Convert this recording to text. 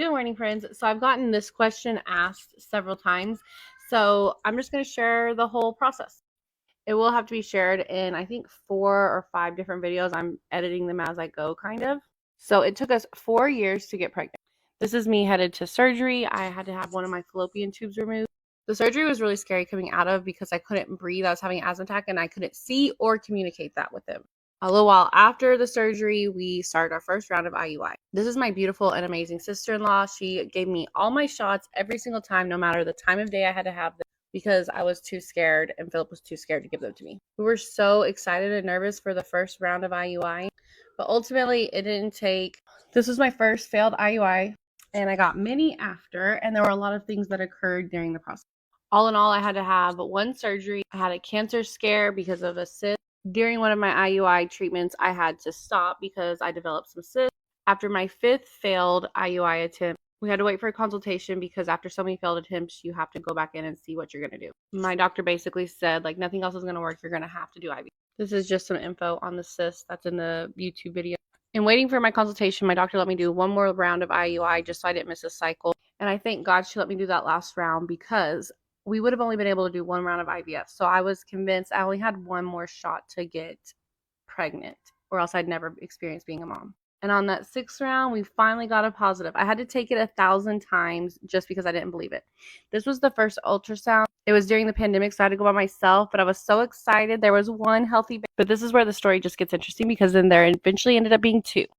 Good morning, friends. So I've gotten this question asked several times. So I'm just going to share the whole process. It will have to be shared in, I think, 4 or 5 different videos. I'm editing them as I go, kind of. So it took us 4 years to get pregnant. This is me headed to surgery. I had to have one of my fallopian tubes removed. The surgery was really scary coming out of because I couldn't breathe. I was having an asthma attack and I couldn't see or communicate that with him. A little while after the surgery, we started our first round of IUI. This is my beautiful and amazing sister-in-law. She gave me all my shots every single time, no matter the time of day I had to have them, because I was too scared and Philip was too scared to give them to me. We were so excited and nervous for the first round of IUI, but ultimately it didn't take. This was my first failed IUI, and I got many after, and there were a lot of things that occurred during the process. All in all, I had to have one surgery. I had a cancer scare because of a cyst. During one of my IUI treatments, I had to stop because I developed some cysts. After my 5th failed IUI attempt, we had to wait for a consultation because after so many failed attempts, you have to go back in and see what you're going to do. My doctor basically said, like, nothing else is going to work. You're going to have to do IV. This is just some info on the cyst that's in the YouTube video. In waiting for my consultation, my doctor let me do one more round of IUI just so I didn't miss a cycle. And I thank God she let me do that last round because we would have only been able to do one round of IVF. So I was convinced I only had one more shot to get pregnant, or else I'd never experience being a mom. And on that 6th round, we finally got a positive. I had to take it 1,000 times just because I didn't believe it. This was the first ultrasound. It was during the pandemic, so I had to go by myself, but I was so excited. There was one healthy baby. But this is where the story just gets interesting because then there eventually ended up being 2.